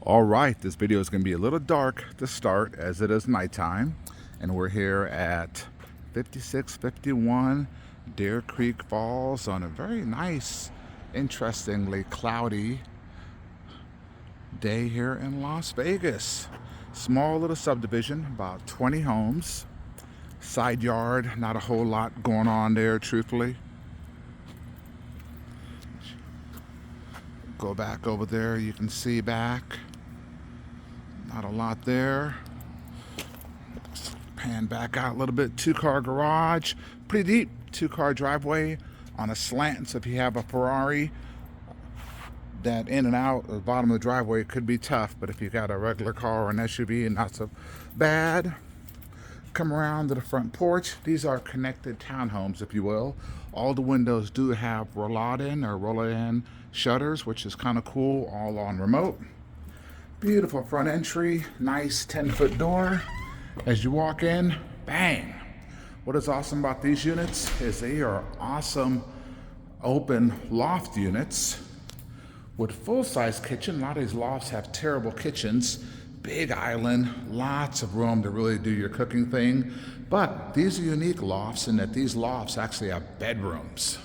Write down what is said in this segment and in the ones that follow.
All right, this video is going to be a little dark to start as it is nighttime, and we're here at 5651 Deer Creek Falls on a very nice, interestingly cloudy day here in Las Vegas. Small little subdivision, about 20 homes, side yard, not a whole lot going on there, truthfully. Go back over there, you can see back. Not a lot there. Pan back out a little bit. 2-car garage, pretty deep. 2-car driveway on a slant. So if you have a Ferrari, that in and out at the bottom of the driveway could be tough. But if you got a regular car or an SUV, not so bad. Come around to the front porch. These are connected townhomes, if you will. All the windows do have roll-in shutters, which is kind of cool, all on remote. Beautiful front entry, nice 10-foot door. As you walk in, bang. What is awesome about these units is they are awesome open loft units with full-size kitchen. A lot of these lofts have terrible kitchens, big island, lots of room to really do your cooking thing. But these are unique lofts in that these lofts actually have bedrooms.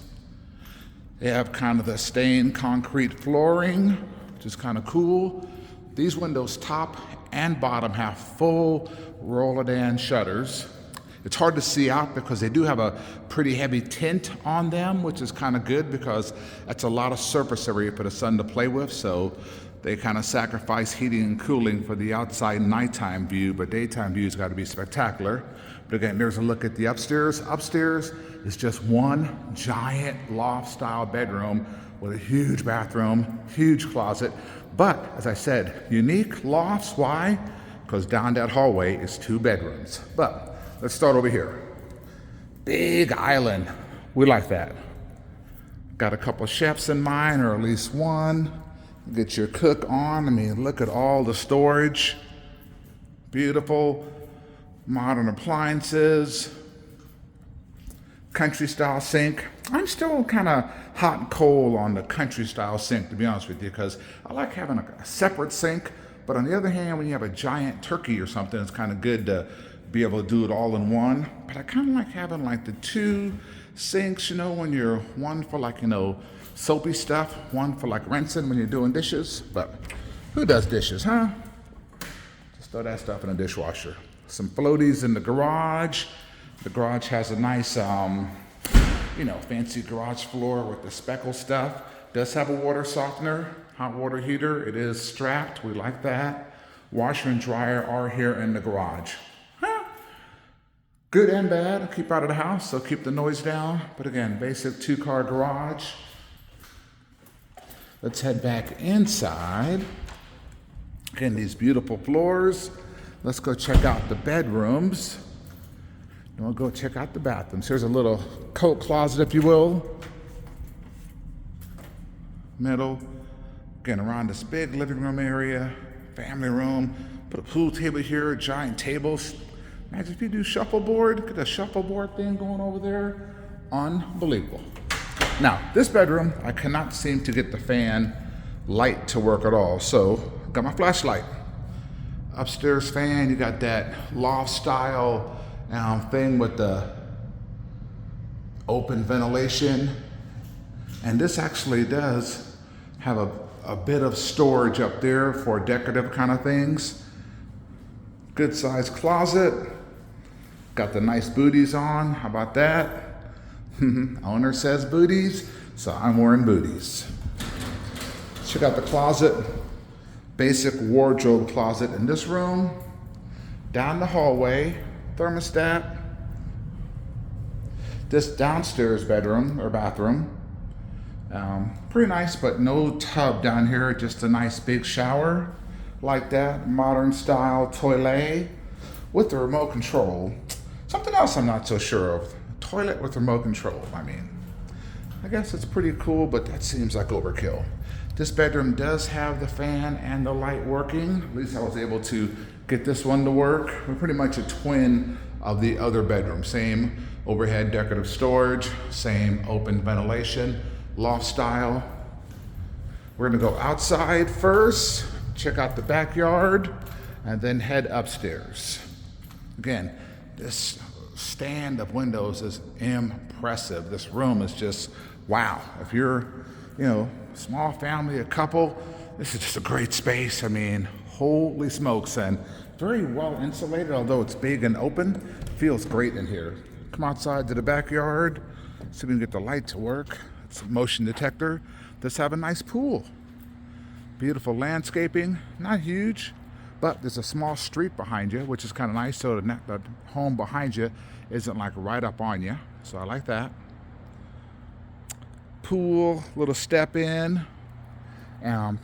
They have kind of the stained concrete flooring, which is kind of cool. These windows, top and bottom, have full roll-in shutters. It's hard to see out because they do have a pretty heavy tint on them, which is kind of good because that's a lot of surface area for the sun to play with. So they kind of sacrifice heating and cooling for the outside nighttime view, but daytime view's got to be spectacular. But again, there's a look at the upstairs. Upstairs is just one giant loft-style bedroom with a huge bathroom, huge closet. But, as I said, unique lofts. Why? Because down that hallway is 2 bedrooms. But let's start over here. Big island. We like that. Got a couple chefs in mind, or at least one. Get your cook on. I mean, look at all the storage. Beautiful modern appliances. Country style sink. I'm still kind of hot and cold on the country style sink, to be honest with you, because I like having a separate sink. But on the other hand, when you have a giant turkey or something, it's kind of good to be able to do it all in one. But I kind of like having like the 2 sinks, when you're one for like, soapy stuff, one for like rinsing when you're doing dishes. But who does dishes, huh? Just throw that stuff in a dishwasher. Some floaties in the garage. The garage has a nice, fancy garage floor with the speckle stuff. Does have a water softener, hot water heater. It is strapped. We like that. Washer and dryer are here in the garage. Good and bad. Keep out of the house, so keep the noise down. But again, basic 2-car garage. Let's head back inside. Again, these beautiful floors. Let's go check out the bedrooms. And we'll go check out the bathrooms. Here's a little coat closet, if you will. Middle. Again, around this big living room area, family room. Put a pool table here, giant tables. Imagine if you do shuffleboard. Get a shuffleboard thing going over there. Unbelievable. Now, this bedroom, I cannot seem to get the fan light to work at all. So, got my flashlight. Upstairs fan, you got that loft style thing with the open ventilation. And this actually does have a bit of storage up there for decorative kind of things. Good sized closet. Got the nice booties on. How about that? Owner says booties, so I'm wearing booties. Check out the closet. Basic wardrobe closet in this room. Down the hallway, thermostat. This downstairs bedroom or bathroom. Pretty nice, but no tub down here, just a nice big shower like that. Modern style toilet with the remote control. Something else I'm not so sure of. Toilet with remote control. I guess it's pretty cool, but that seems like overkill. This bedroom does have the fan and the light working. At least I was able to get this one to work. We're pretty much a twin of the other bedroom. Same overhead decorative storage, same open ventilation, loft style. We're gonna go outside first. check out the backyard, and then head upstairs. Again, this stand of windows is impressive. This room is just wow. If you're, small family, a couple, this is just a great space. I mean, holy smokes, and very well insulated, although it's big and open. Feels great in here. Come outside to the backyard, see if we can get the light to work. It's a motion detector. Let's have a nice pool. Beautiful landscaping, not huge, but there's a small street behind you, which is kind of nice, so the home behind you isn't like right up on you. So I like that. Pool, little step in.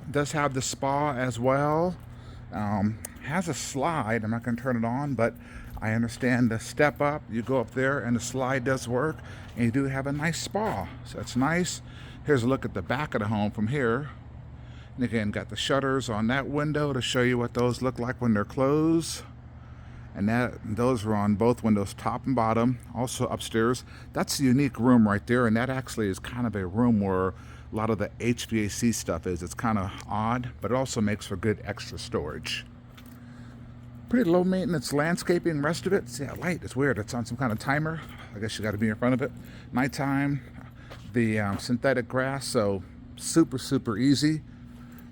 Does have the spa as well. Has a slide. I'm not going to turn it on, but I understand the step up. You go up there and the slide does work, and you do have a nice spa. So that's nice. Here's a look at the back of the home from here. And again, got the shutters on that window to show you what those look like when they're closed. And those are on both windows, top and bottom. Also upstairs, that's a unique room right there, and that actually is kind of a room where a lot of the HVAC stuff is. It's kind of odd, but it also makes for good extra storage. Pretty low maintenance landscaping, rest of it. See that light, it's weird. It's on some kind of timer. I guess you got to be in front of it. Nighttime, the synthetic grass, so super easy.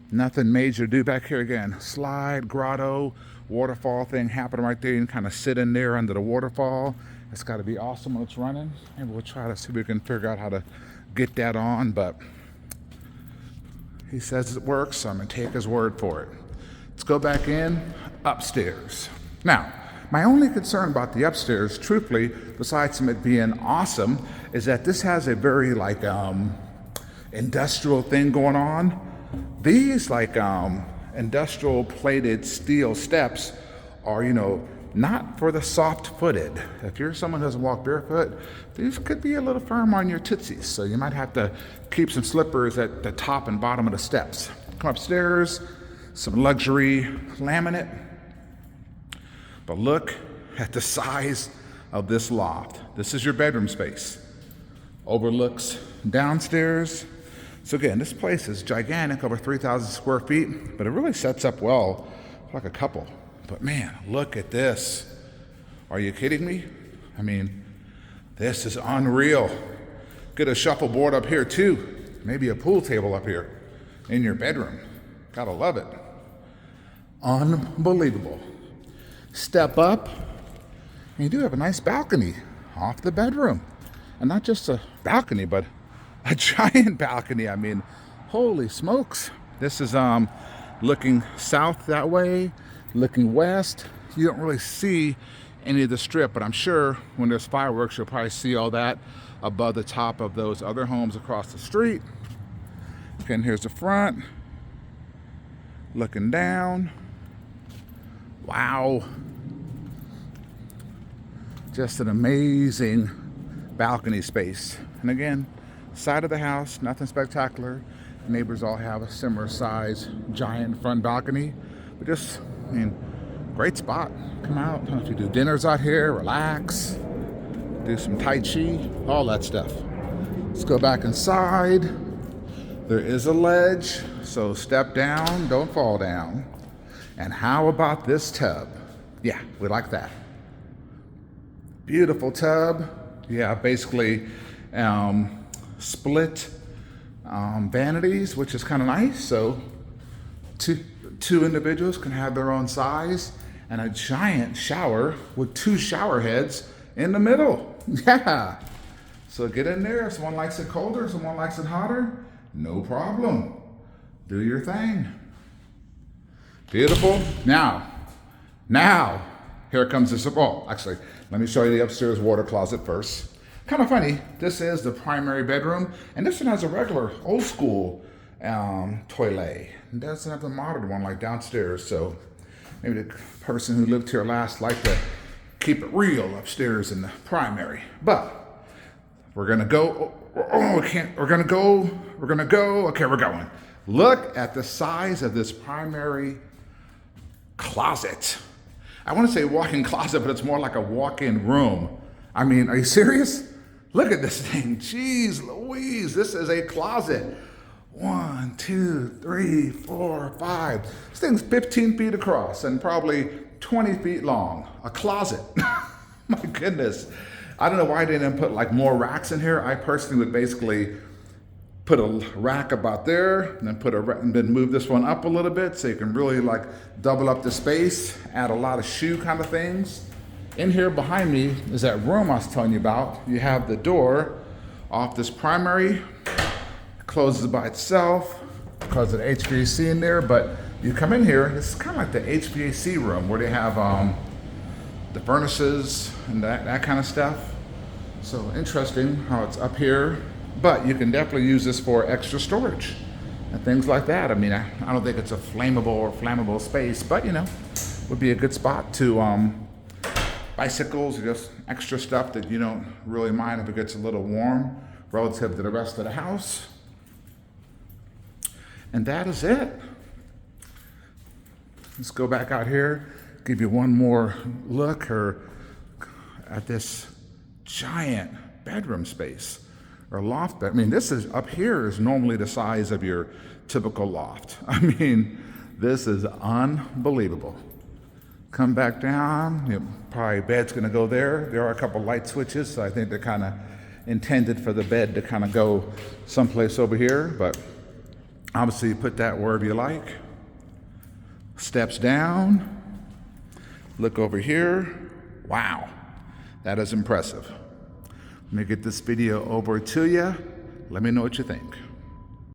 Nothing major to do back here. Again, slide, grotto, waterfall thing happening right there. You can kind of sit in there under the waterfall. It's got to be awesome when it's running. And we'll try to see if we can figure out how to get that on, but he says it works, so I'm going to take his word for it. Let's go back in upstairs. Now, my only concern about the upstairs, truthfully, besides it being awesome, is that this has a very industrial thing going on. These industrial plated steel steps are, not for the soft-footed. If you're someone who doesn't walk barefoot, these could be a little firm on your tootsies, so you might have to keep some slippers at the top and bottom of the steps. Come upstairs, some luxury laminate. But look at the size of this loft. This is your bedroom space. Overlooks downstairs. So again, this place is gigantic, over 3,000 square feet, but it really sets up well for like a couple. But man, look at this. Are you kidding me? I mean, this is unreal. Get a shuffleboard up here too. Maybe a pool table up here in your bedroom. Gotta love it. Unbelievable. Step up, and you do have a nice balcony off the bedroom. And not just a balcony, but a giant balcony. I mean, holy smokes. This is looking south that way, looking west. You don't really see any of the strip, but I'm sure when there's fireworks, you'll probably see all that above the top of those other homes across the street. Again, here's the front. Looking down. Wow. Just an amazing balcony space. And again, side of the house, nothing spectacular. Neighbors all have a similar size, giant front balcony. But just, great spot. Come out, don't have to do dinners out here, relax, do some Tai Chi, all that stuff. Let's go back inside. There is a ledge, so step down, don't fall down. And how about this tub? Yeah, we like that. Beautiful tub. Yeah, basically split vanities, which is kind of nice. So two individuals can have their own size, and a giant shower with 2 shower heads in the middle. Yeah. So get in there. If someone likes it colder, someone likes it hotter, no problem. Do your thing. Beautiful. Now, here comes this. Oh, actually, let me show you the upstairs water closet first. Kind of funny. This is the primary bedroom, and this one has a regular old school toilet. It doesn't have the modern one like downstairs, so maybe the person who lived here last liked to keep it real upstairs in the primary. But we're gonna go. Oh, we can't. We're gonna go. Okay, we're going. Look at the size of this primary closet. I want to say walk-in closet, but it's more like a walk-in room. I mean, are you serious? Look at this thing. Jeez Louise, this is a closet. 1, 2, 3, 4, 5. This thing's 15 feet across and probably 20 feet long. A closet. My goodness. I don't know why they didn't put like more racks in here. I personally would basically put a rack about there and then and then move this one up a little bit so you can really like double up the space, add a lot of shoe kind of things. In here behind me is that room I was telling you about. You have the door off this primary, closes by itself because of the HVAC in there, but you come in here, it's kind of like the HVAC room where they have the furnaces and that kind of stuff. So interesting how it's up here, but you can definitely use this for extra storage and things like that. I mean, I don't think it's a flammable space, but you know, would be a good spot to bicycles, just extra stuff that you don't really mind if it gets a little warm relative to the rest of the house. And that is it. Let's go back out here, give you one more look at this giant bedroom space or loft bed. I mean, this is up here is normally the size of your typical loft. I mean, this is unbelievable. Come back down, probably bed's gonna go there. There are a couple light switches, so I think they're kind of intended for the bed to kind of go someplace over here, but obviously you put that wherever you like. Steps down, look over here. Wow, that is impressive. Let me get this video over to you. Let me know what you think.